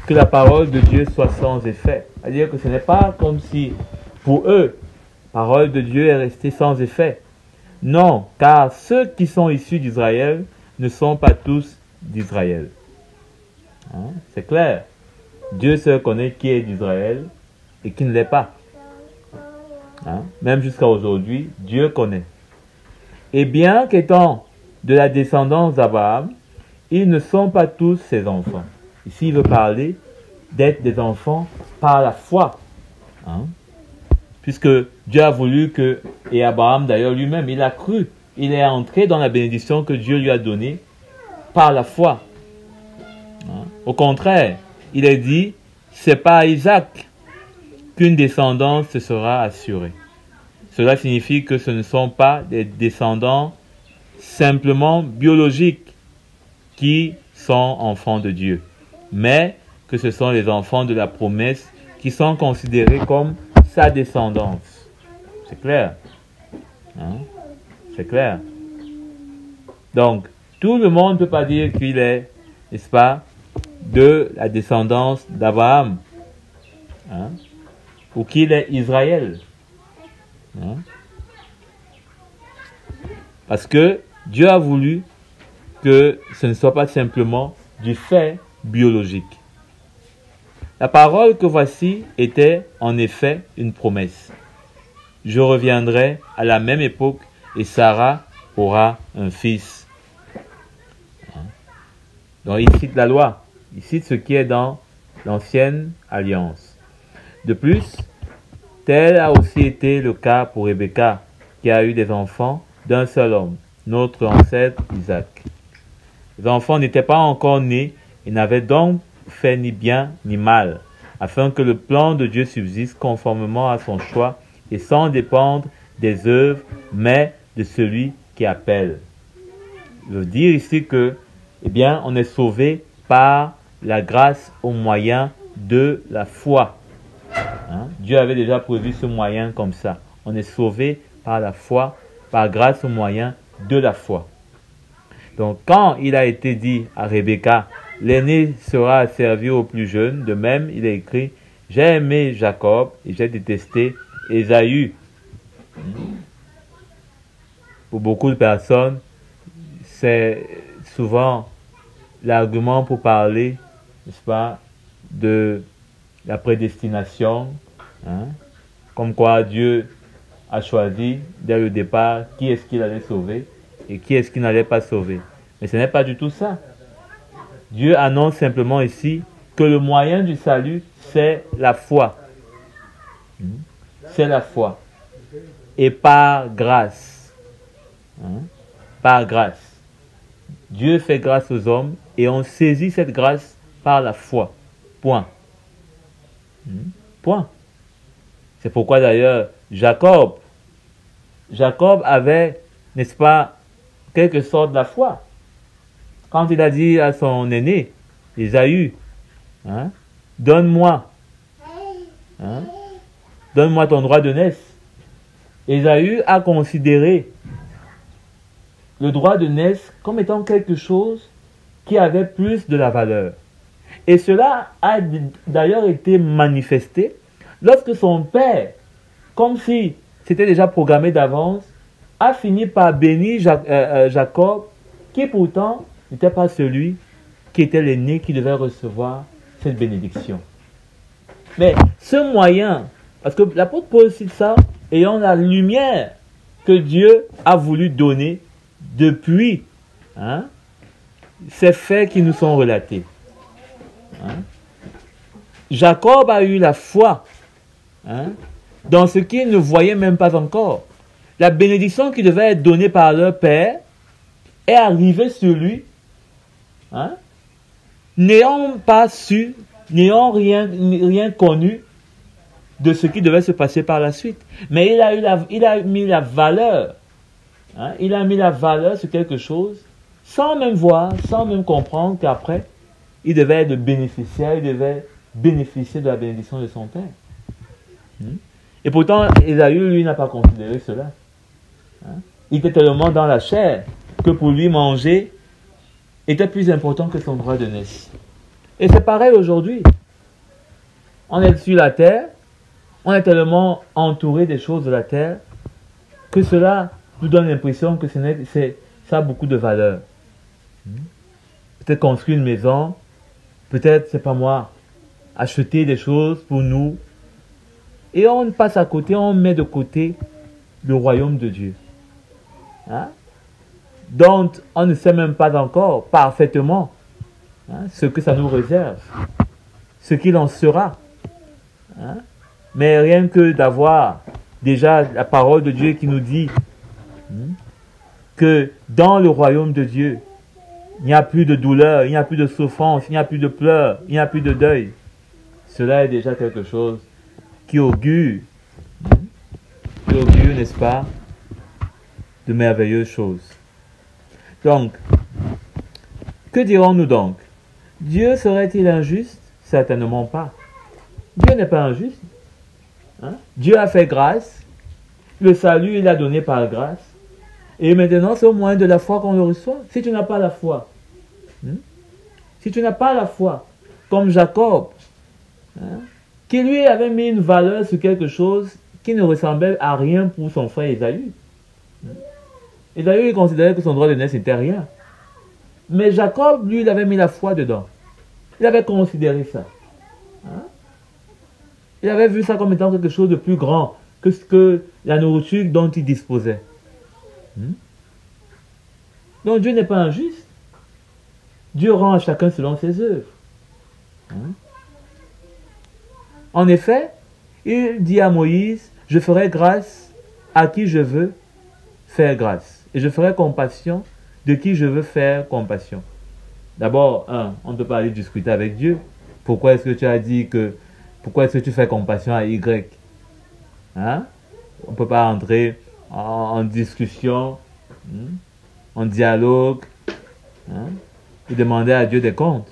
que la parole de Dieu soit sans effet. C'est-à-dire que ce n'est pas comme si, pour eux, la parole de Dieu est restée sans effet. Non, car ceux qui sont issus d'Israël ne sont pas tous d'Israël. C'est clair. Dieu seul connaît qui est d'Israël et qui ne l'est pas. Même jusqu'à aujourd'hui, Dieu connaît. Et bien qu'étant de la descendance d'Abraham, ils ne sont pas tous ses enfants. Ici, il veut parler d'être des enfants par la foi. Puisque Dieu a voulu que, et Abraham d'ailleurs lui-même, il a cru, il est entré dans la bénédiction que Dieu lui a donnée par la foi. Au contraire, il est dit, c'est par Isaac qu'une descendance se sera assurée. Cela signifie que ce ne sont pas des descendants simplement biologiques qui sont enfants de Dieu, mais que ce sont les enfants de la promesse qui sont considérés comme sa descendance. C'est clair? C'est clair? Donc, tout le monde ne peut pas dire qu'il est, n'est-ce pas, de la descendance d'Abraham, ou qu'il est Israël. Parce que Dieu a voulu que ce ne soit pas simplement du fait biologique. La parole que voici était en effet une promesse. Je reviendrai à la même époque et Sarah aura un fils. Donc il cite la loi, il cite ce qui est dans l'ancienne alliance. De plus, tel a aussi été le cas pour Rebecca, qui a eu des enfants d'un seul homme, notre ancêtre Isaac. Les enfants n'étaient pas encore nés et n'avaient donc fait ni bien ni mal, afin que le plan de Dieu subsiste conformément à son choix et sans dépendre des œuvres, mais de celui qui appelle. Je veux dire ici que, on est sauvé par la grâce au moyen de la foi. Dieu avait déjà prévu ce moyen comme ça. On est sauvé par la foi, par grâce au moyen de la foi. Donc, quand il a été dit à Rebecca, l'aîné sera asservi au plus jeune, de même, il est écrit, j'ai aimé Jacob et j'ai détesté Ésaü. Pour beaucoup de personnes, c'est souvent l'argument pour parler, n'est-ce pas, de la prédestination, comme quoi Dieu a choisi dès le départ qui est-ce qu'il allait sauver et qui est-ce qu'il n'allait pas sauver. Mais ce n'est pas du tout ça. Dieu annonce simplement ici que le moyen du salut, c'est la foi. C'est la foi. Et par grâce. Par grâce. Dieu fait grâce aux hommes et on saisit cette grâce par la foi. Point. Point. C'est pourquoi d'ailleurs Jacob avait, n'est-ce pas, quelque sorte de la foi. Quand il a dit à son aîné, Ésaü, donne-moi, hein, donne-moi ton droit d'aînesse. Ésaü a considéré le droit d'aînesse comme étant quelque chose qui avait plus de la valeur. Et cela a d'ailleurs été manifesté lorsque son père, comme si c'était déjà programmé d'avance, a fini par bénir Jacob, qui pourtant n'était pas celui qui était l'aîné qui devait recevoir cette bénédiction. Mais ce moyen, parce que l'apôtre Paul cite ça, ayant la lumière que Dieu a voulu donner depuis ces faits qui nous sont relatés. Jacob a eu la foi dans ce qu'il ne voyait même pas encore. La bénédiction qui devait être donnée par leur père est arrivée sur lui, n'ayant pas su, n'ayant rien connu de ce qui devait se passer par la suite. Mais il a mis la valeur, il a mis la valeur sur quelque chose, sans même voir, sans même comprendre qu'après, il devait être le bénéficiaire, il devait bénéficier de la bénédiction de son père. Et pourtant, Ésaü, lui, n'a pas considéré cela. Il était tellement dans la chair que pour lui, manger était plus important que son droit d'aînesse. Et c'est pareil aujourd'hui. On est sur la terre, on est tellement entouré des choses de la terre que cela nous donne l'impression que ça a beaucoup de valeur. Peut-être construire une maison, peut-être, c'est pas moi, acheter des choses pour nous. Et on passe à côté, on met de côté le royaume de Dieu. dont on ne sait même pas encore parfaitement ce que ça nous réserve, ce qu'il en sera. Mais rien que d'avoir déjà la parole de Dieu qui nous dit que dans le royaume de Dieu, il n'y a plus de douleur, il n'y a plus de souffrance, il n'y a plus de pleurs, il n'y a plus de deuil. Cela est déjà quelque chose qui augure, n'est-ce pas, de merveilleuses choses. Donc, que dirons-nous donc? Dieu serait-il injuste? Certainement pas. Dieu n'est pas injuste. Dieu a fait grâce. Le salut, il l'a donné par grâce. Et maintenant, c'est au moyen de la foi qu'on le reçoit. Si tu n'as pas la foi, si tu n'as pas la foi, comme Jacob, qui lui avait mis une valeur sur quelque chose qui ne ressemblait à rien pour son frère Ésaü. Ésaü, il considérait que son droit de naissance n'était rien. Mais Jacob, lui, il avait mis la foi dedans. Il avait considéré ça. Il avait vu ça comme étant quelque chose de plus grand que ce que la nourriture dont il disposait. Donc Dieu n'est pas injuste. Dieu rend à chacun selon ses œuvres. En effet, il dit à Moïse, je ferai grâce à qui je veux faire grâce. Et je ferai compassion de qui je veux faire compassion. D'abord, on ne peut pas aller discuter avec Dieu. Pourquoi est-ce que tu as dit que... Pourquoi est-ce que tu fais compassion à Y? On ne peut pas entrer en discussion, en dialogue, et demander à Dieu des comptes.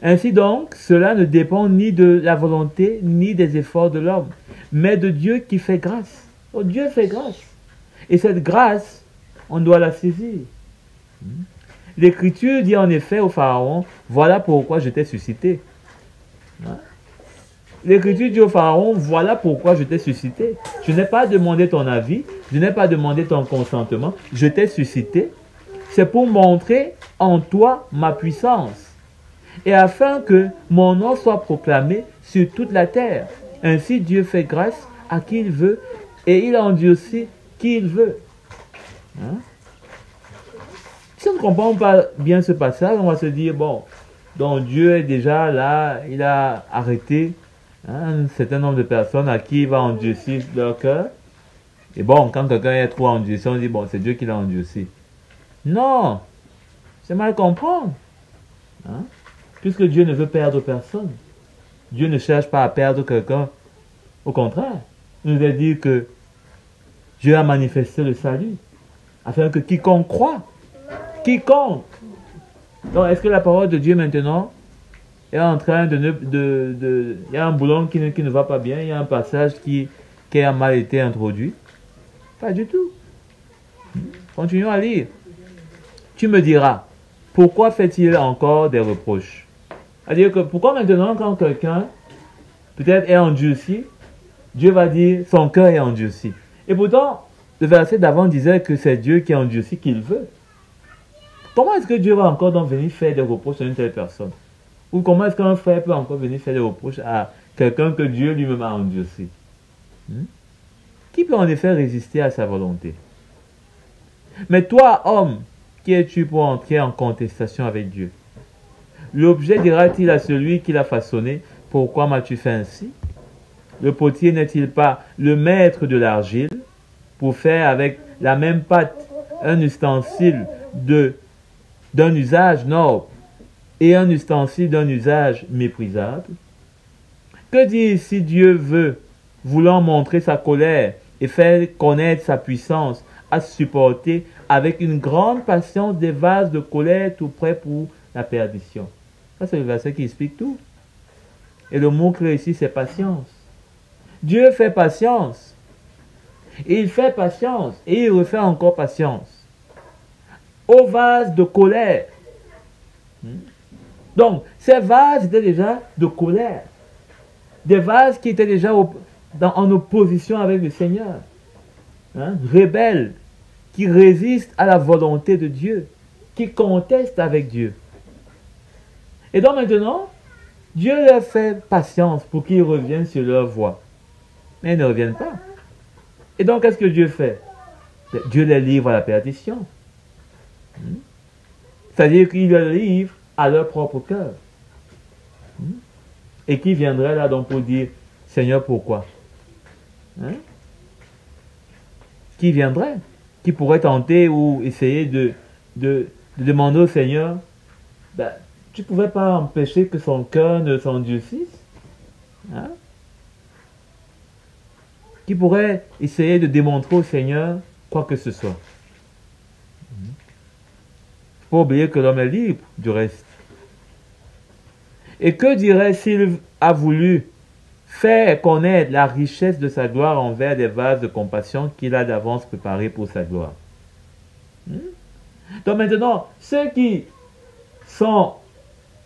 Ainsi donc, cela ne dépend ni de la volonté, ni des efforts de l'homme, mais de Dieu qui fait grâce. Oh, Dieu fait grâce. Et cette grâce, on doit la saisir. L'Écriture dit en effet au Pharaon, voilà pourquoi je t'ai suscité. L'Écriture dit au Pharaon, voilà pourquoi je t'ai suscité. Je n'ai pas demandé ton avis, je n'ai pas demandé ton consentement, je t'ai suscité. C'est pour montrer en toi ma puissance et afin que mon nom soit proclamé sur toute la terre. Ainsi Dieu fait grâce à qui il veut et il endurcit qui il veut. Si on ne comprend pas bien ce passage, on va se dire, bon, donc Dieu est déjà là, il a arrêté un certain nombre de personnes à qui il va endurcir leur cœur. Et bon, quand quelqu'un est trop endurci, on dit, bon, c'est Dieu qui l'a endurci. Non, c'est mal comprendre. Puisque Dieu ne veut perdre personne. Dieu ne cherche pas à perdre quelqu'un. Au contraire, il nous a dit que Dieu a manifesté le salut, afin que quiconque croit, quiconque. Donc, est-ce que la parole de Dieu maintenant est en train il y a un boulon qui ne va pas bien, il y a un passage qui a mal été introduit. Pas du tout. Continuons à lire. Tu me diras, pourquoi fait-il encore des reproches? C'est-à-dire que pourquoi maintenant quand quelqu'un peut-être est endurci, Dieu va dire son cœur est endurci. Et pourtant, le verset d'avant disait que c'est Dieu qui est endurci qu'il veut. Comment est-ce que Dieu va encore donc venir faire des reproches à une telle personne? Ou comment est-ce qu'un frère peut encore venir faire des reproches à quelqu'un que Dieu lui-même a endurci? Qui peut en effet résister à sa volonté? Mais toi, homme, qui es-tu pour entrer en contestation avec Dieu? L'objet dira-t-il à celui qui l'a façonné, pourquoi m'as-tu fait ainsi? Le potier n'est-il pas le maître de l'argile pour faire avec la même pâte un ustensile d'un usage noble et un ustensile d'un usage méprisable? Que dire si Dieu veut, voulant montrer sa colère et faire connaître sa puissance, à supporter avec une grande patience des vases de colère tout prêts pour la perdition? Ça, c'est le verset qui explique tout. Et le mot-clé ici, c'est patience. Dieu fait patience. Et il fait patience. Et il refait encore patience. Aux vases de colère. Donc, ces vases étaient déjà de colère. Des vases qui étaient déjà en opposition avec le Seigneur. Rebelles, qui résistent à la volonté de Dieu, qui contestent avec Dieu. Et donc maintenant, Dieu leur fait patience pour qu'ils reviennent sur leur voie. Mais ils ne reviennent pas. Et donc, qu'est-ce que Dieu fait? Dieu les livre à la perdition. C'est-à-dire qu'il les livre à leur propre cœur. Et qui viendrait là donc pour dire, Seigneur, pourquoi? Qui viendrait? Qui pourrait tenter ou essayer de demander au Seigneur, tu ne pouvais pas empêcher que son cœur ne s'endurcisse? Qui pourrait essayer de démontrer au Seigneur quoi que ce soit? Il ne faut pas oublier que l'homme est libre du reste. Et que dirait s'il a voulu faire connaître la richesse de sa gloire envers des vases de compassion qu'il a d'avance préparés pour sa gloire? Donc maintenant, ceux qui sont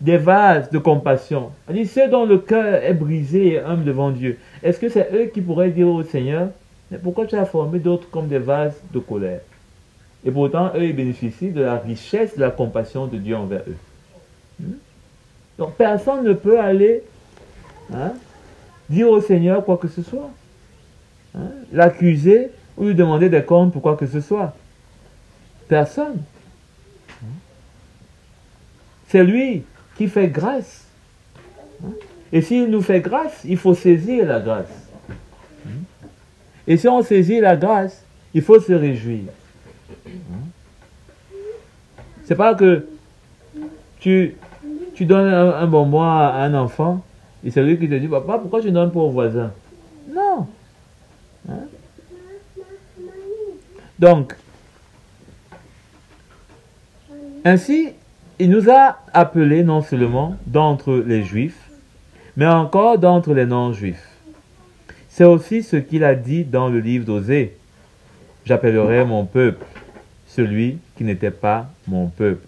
des vases de compassion, c'est-à-dire ceux dont le cœur est brisé et humble devant Dieu, est-ce que c'est eux qui pourraient dire au Seigneur, mais pourquoi tu as formé d'autres comme des vases de colère? Et pourtant, eux, ils bénéficient de la richesse de la compassion de Dieu envers eux. Donc personne ne peut aller dire au Seigneur quoi que ce soit, l'accuser ou lui demander des comptes pour quoi que ce soit. Personne. C'est lui qui fait grâce. Et s'il nous fait grâce, il faut saisir la grâce. Et si on saisit la grâce, il faut se réjouir. C'est pas que tu donnes un bonbon à un enfant et c'est lui qui te dit, papa, pourquoi tu donnes pas au voisin? Non. Donc, ainsi, il nous a appelés non seulement d'entre les Juifs, mais encore d'entre les non-Juifs. C'est aussi ce qu'il a dit dans le livre d'Osée. J'appellerai mon peuple celui qui n'était pas mon peuple.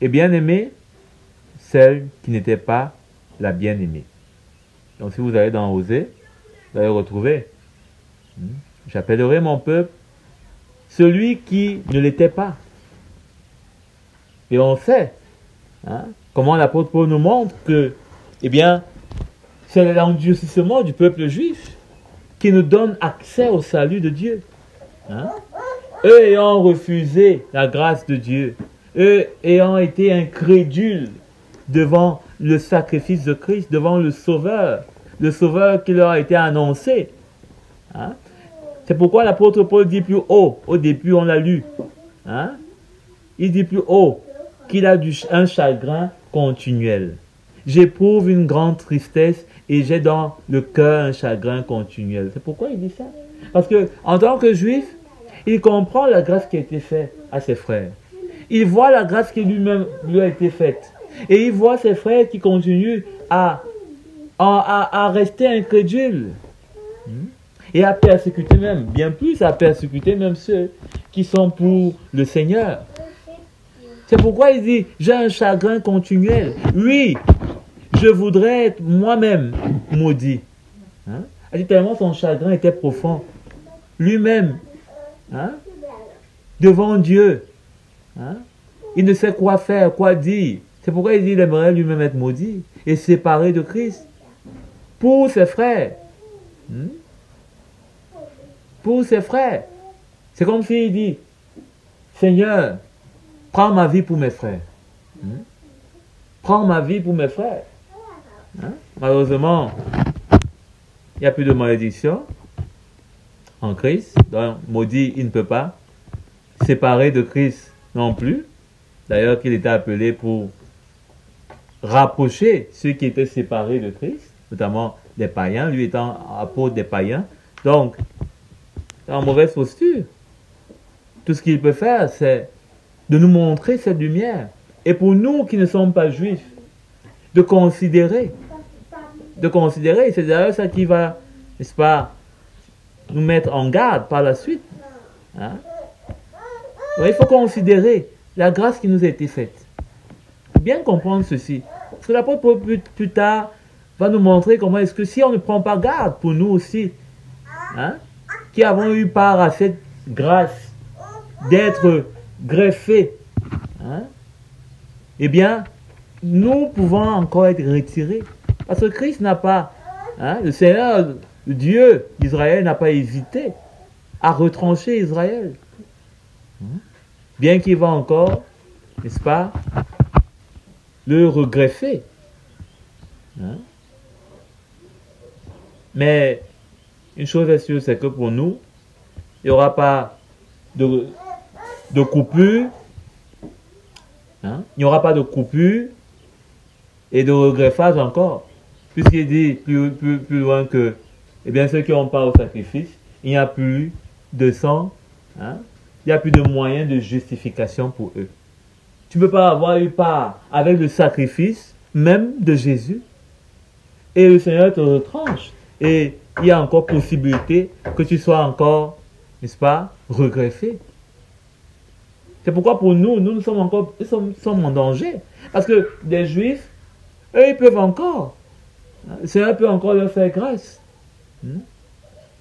Et bien-aimé, celle qui n'était pas la bien-aimée. Donc si vous allez dans Osée, vous allez retrouver. J'appellerai mon peuple celui qui ne l'était pas. Et on sait comment l'apôtre Paul nous montre que, c'est l'endurcissement du peuple juif qui nous donne accès au salut de Dieu. Eux ayant refusé la grâce de Dieu, eux ayant été incrédules devant le sacrifice de Christ, devant le Sauveur qui leur a été annoncé. C'est pourquoi l'apôtre Paul dit plus haut, au début on l'a lu, il dit plus haut qu'il a un chagrin continuel. J'éprouve une grande tristesse et j'ai dans le cœur un chagrin continuel. C'est pourquoi il dit ça. Parce que en tant que juif, il comprend la grâce qui a été faite à ses frères. Il voit la grâce qui lui-même lui a été faite. Et il voit ses frères qui continuent à rester incrédules. Et à persécuter même, bien plus, à persécuter même ceux qui sont pour le Seigneur. C'est pourquoi il dit, j'ai un chagrin continuel. Oui, je voudrais être moi-même maudit. Il dit tellement son chagrin était profond. Lui-même, devant Dieu, il ne sait quoi faire, quoi dire. C'est pourquoi il dit qu'il aimerait lui-même être maudit et séparé de Christ. Pour ses frères. Pour ses frères. C'est comme s'il dit, Seigneur, prends ma vie pour mes frères. Prends ma vie pour mes frères. Malheureusement, il n'y a plus de malédiction en Christ. Donc, maudit, il ne peut pas. Séparé de Christ non plus. D'ailleurs, qu'il était appelé pour rapprocher ceux qui étaient séparés de Christ, notamment des païens, lui étant apôtre des païens. Donc, en mauvaise posture. Tout ce qu'il peut faire, c'est de nous montrer cette lumière. Et pour nous qui ne sommes pas juifs, de considérer. C'est d'ailleurs ça qui va, n'est-ce pas, nous mettre en garde par la suite. Donc, il faut considérer la grâce qui nous a été faite. Bien comprendre ceci. Parce que l'apôtre plus tard va nous montrer comment est-ce que si on ne prend pas garde pour nous aussi, qui avons eu part à cette grâce d'être greffés, eh bien, nous pouvons encore être retirés. Parce que Christ n'a pas, le Seigneur, le Dieu d'Israël n'a pas hésité à retrancher Israël. Bien qu'il va encore, n'est-ce pas, le regreffer. Mais une chose est sûre, c'est que pour nous, il n'y aura pas de coupure. Il n'y aura pas de coupure et de regreffage encore. Puisqu'il dit plus loin que, eh bien, ceux qui ont part au sacrifice, il n'y a plus de sang, il n'y a plus de moyens de justification pour eux. Tu ne peux pas avoir eu part avec le sacrifice même de Jésus. Et le Seigneur te retranche. Et il y a encore possibilité que tu sois encore, n'est-ce pas, regreffé. C'est pourquoi pour nous, nous sommes encore sommes en danger. Parce que les Juifs, eux, ils peuvent encore. Le Seigneur peut encore leur faire grâce.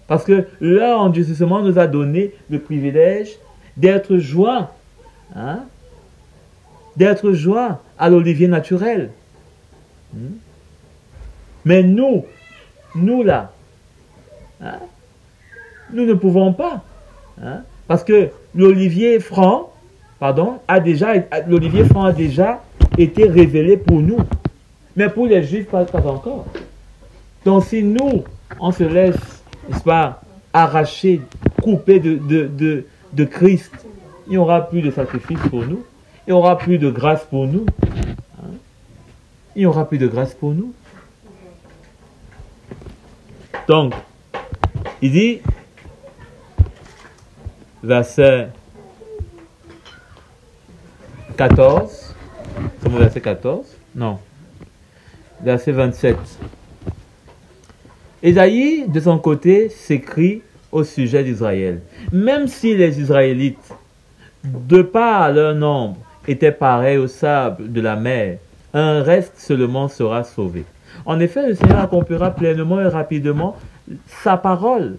Parce que leur endurcissement nous a donné le privilège d'être joints. D'être joints à l'olivier naturel. Mais nous là, nous ne pouvons pas. Parce que l'olivier franc, l'olivier franc a déjà été révélé pour nous. Mais pour les Juifs, pas encore. Donc si nous, on se laisse, n'est-ce pas, arracher, couper de Christ, il n'y aura plus de sacrifice pour nous. Il n'y aura plus de grâce pour nous. Il n'y aura plus de grâce pour nous. Donc, il dit, verset 14, c'est mon verset 14? Non. Verset 27. Ésaïe, de son côté, s'écrie au sujet d'Israël. Même si les Israélites, de par leur nombre, étaient pareils au sable de la mer, un reste seulement sera sauvé. En effet, le Seigneur accomplira pleinement et rapidement sa parole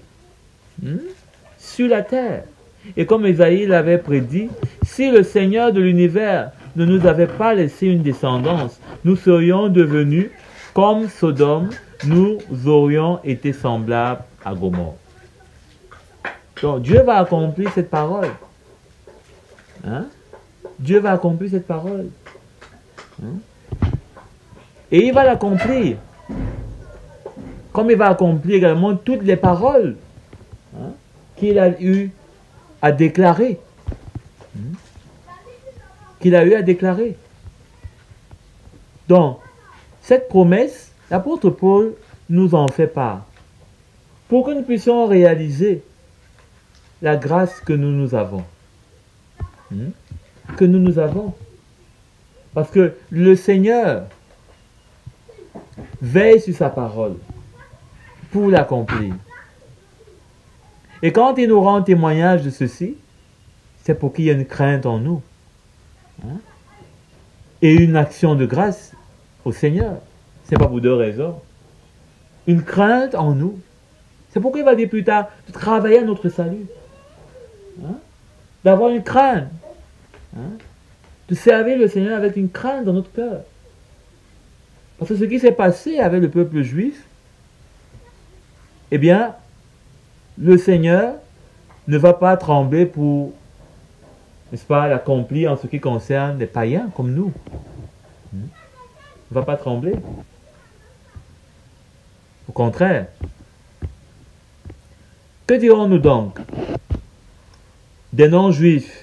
sur la terre. Et comme Ésaïe l'avait prédit, si le Seigneur de l'univers ne nous avait pas laissé une descendance, nous serions devenus comme Sodome, nous aurions été semblables à Gomorrhe. Donc Dieu va accomplir cette parole. Dieu va accomplir cette parole. Et il va l'accomplir. Comme il va accomplir également toutes les paroles qu'il a eu à déclarer. Donc, cette promesse, l'apôtre Paul nous en fait part. Pour que nous puissions réaliser la grâce que nous avons. Parce que le Seigneur veille sur sa parole pour l'accomplir. Et quand il nous rend témoignage de ceci, c'est pour qu'il y ait une crainte en nous. Hein? Et une action de grâce au Seigneur. Ce n'est pas pour deux raisons. Une crainte en nous. C'est pourquoi il va dire plus tard de travailler à notre salut. Hein? D'avoir une crainte. Hein? De servir le Seigneur avec une crainte dans notre cœur. Parce que ce qui s'est passé avec le peuple juif, eh bien, le Seigneur ne va pas trembler pour, n'est-ce pas, l'accomplir en ce qui concerne les païens comme nous. Il ne va pas trembler. Au contraire. Que dirons-nous donc? Des non-juifs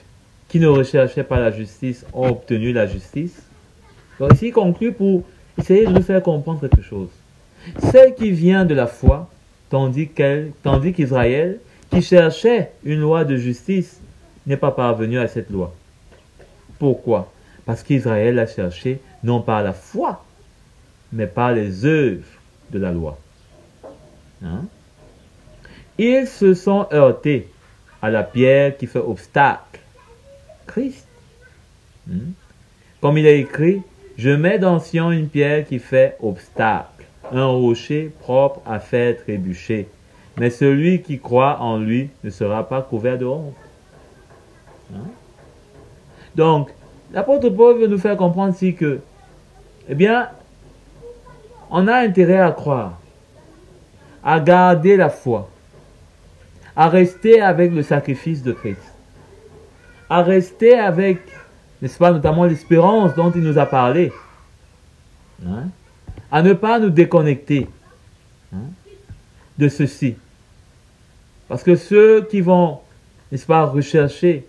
qui ne recherchaient pas la justice ont obtenu la justice. Donc ici, il conclut pour essayer de nous faire comprendre quelque chose. Celle qui vient de la foi, tandis qu'Israël, qui cherchait une loi de justice, n'est pas parvenu à cette loi. Pourquoi? Parce qu'Israël a cherché non par la foi, mais par les œuvres de la loi. Hein? Ils se sont heurtés à la pierre qui fait obstacle, Christ. Comme il est écrit, je mets dans Sion une pierre qui fait obstacle, un rocher propre à faire trébucher. Mais celui qui croit en lui ne sera pas couvert de honte. Hein? Donc, l'apôtre Paul veut nous faire comprendre ici que, eh bien, on a intérêt à croire, à garder la foi, à rester avec le sacrifice de Christ, à rester avec, n'est-ce pas, notamment l'espérance dont il nous a parlé, hein? À ne pas nous déconnecter, hein, de ceci. Parce que ceux qui vont, n'est-ce pas, rechercher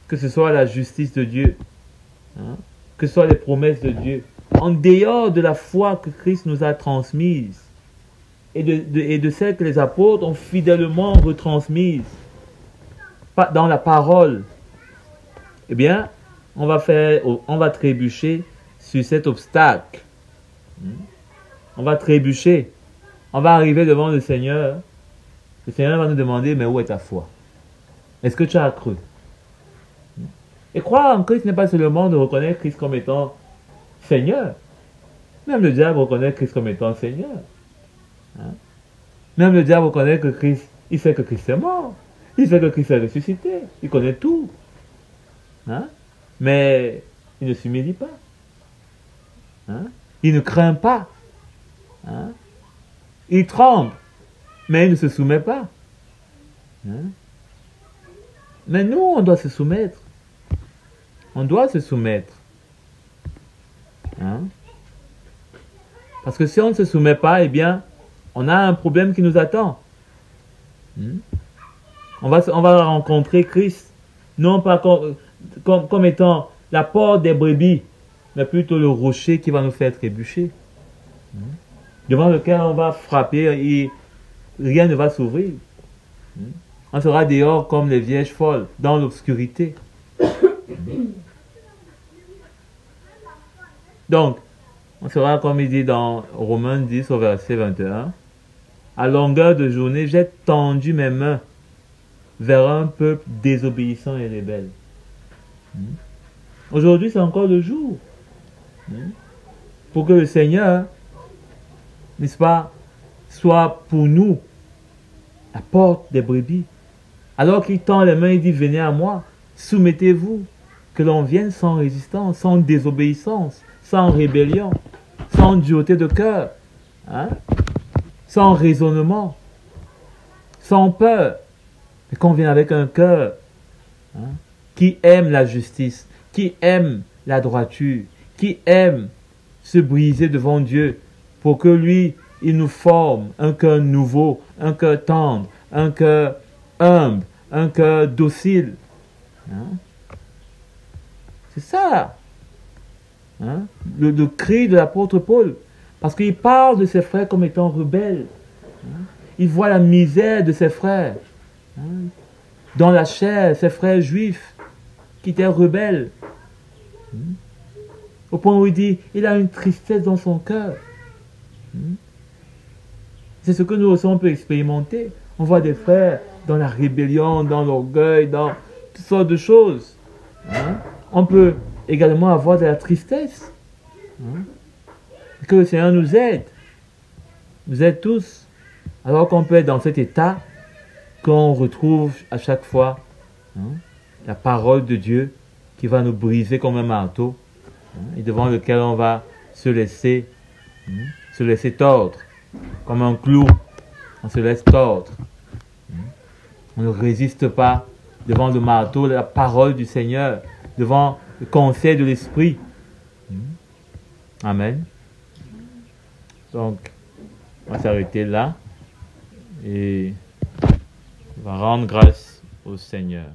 que ce soit la justice de Dieu, hein, que ce soit les promesses de Dieu, en dehors de la foi que Christ nous a transmise et de celle que les apôtres ont fidèlement retransmise dans la parole, eh bien, on va trébucher sur cet obstacle. On va trébucher. On va arriver devant le Seigneur. Le Seigneur va nous demander, mais où est ta foi? Est-ce que tu as cru? Et croire en Christ n'est pas seulement de reconnaître Christ comme étant Seigneur. Même le diable reconnaît Christ comme étant Seigneur. Hein? Même le diable reconnaît que Christ, il sait que Christ est mort. Il sait que Christ est ressuscité. Il connaît tout. Hein? Mais il ne s'humilie pas. Hein? Il ne craint pas. Hein? Il tremble. Mais il ne se soumet pas. Hein? Mais nous, on doit se soumettre. On doit se soumettre. Hein? Parce que si on ne se soumet pas, eh bien, on a un problème qui nous attend. On va rencontrer Christ, non pas comme étant la porte des brebis, mais plutôt le rocher qui va nous faire trébucher. Devant lequel on va frapper et rien ne va s'ouvrir. On sera dehors comme les vierges folles, dans l'obscurité. Donc, on sera comme il dit dans Romains 10 au verset 21. À longueur de journée, j'ai tendu mes mains vers un peuple désobéissant et rebelle. Aujourd'hui, c'est encore le jour. Pour que le Seigneur, n'est-ce pas, soit pour nous la porte des brebis. Alors qu'il tend les mains, il dit, venez à moi, soumettez-vous, que l'on vienne sans résistance, sans désobéissance, sans rébellion, sans dureté de cœur, hein? Sans raisonnement, sans peur, mais qu'on vienne avec un cœur, hein, qui aime la justice, qui aime la droiture, qui aime se briser devant Dieu pour que lui, il nous forme un cœur nouveau, un cœur tendre, un cœur humble, un cœur docile. Hein? C'est ça, hein? Le cri de l'apôtre Paul. Parce qu'il parle de ses frères comme étant rebelles. Hein? Il voit la misère de ses frères. Hein? Dans la chair, ses frères juifs qui étaient rebelles. Au point où il dit, il a une tristesse dans son cœur. C'est ce que nous aussi on peut expérimenter. On voit des frères dans la rébellion, dans l'orgueil, dans toutes sortes de choses. On peut également avoir de la tristesse. Que le Seigneur nous aide tous. Alors qu'on peut être dans cet état, qu'on retrouve à chaque fois la parole de Dieu qui va nous briser comme un marteau et devant lequel on va se laisser tordre comme un clou. On se laisse tordre. On ne résiste pas devant le marteau, la parole du Seigneur, devant le conseil de l'Esprit. Amen. Donc, on va s'arrêter là et on va rendre grâce au Seigneur.